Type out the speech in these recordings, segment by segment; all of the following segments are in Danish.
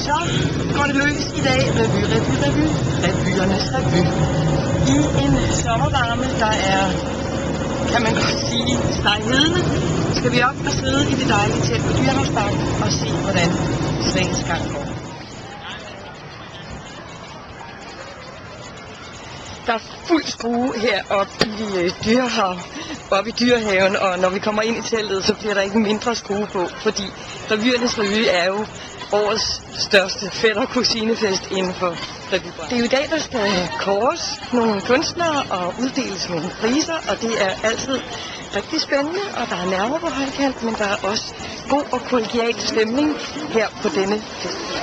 så går det løs i dag. Revy. Revyernes revy. I en sommervarme, der er, kan man godt sige, stejhedende, skal vi op og sidde i det dejlige telt på Dyrehavsbakken og se, hvordan Svagens gang går. Der er fuld skrue heroppe i Dyrehav, oppe i Dyrehaven, og når vi kommer ind i teltet, så bliver der ikke mindre skrue på, fordi Revyernes Revy er jo årets største fætter-kusinefest inden for revybranchen. Det er jo i dag, der skal kåres nogle kunstnere og uddeles nogle priser, og det er altid rigtig spændende, og der er nerver på højkant, men der er også god og kollegial stemning her på denne festival.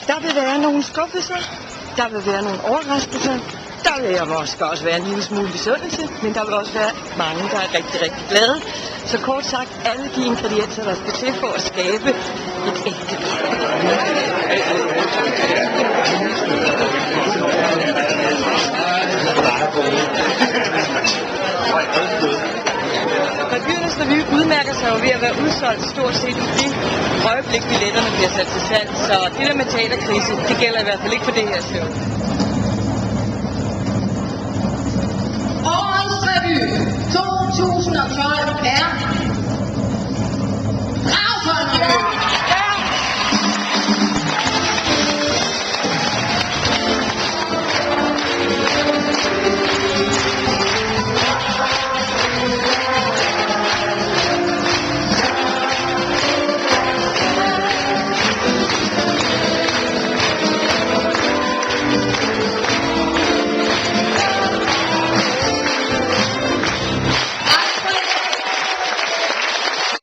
Der vil være nogle skuffelser, der vil være nogle overraskelser, der vil måske også være en lille smule misundelse, men der vil også være mange, der er rigtig, rigtig glade. Så kort sagt, alle de ingredienser, der skal til for at skabe et ægte Revyernes Revy udmærker sig jo ved at være udsolgt stort set i det øjeblik, billetterne bliver sat til salg. Så det der med teaterkrise, det gælder i hvert fald ikke for det her show.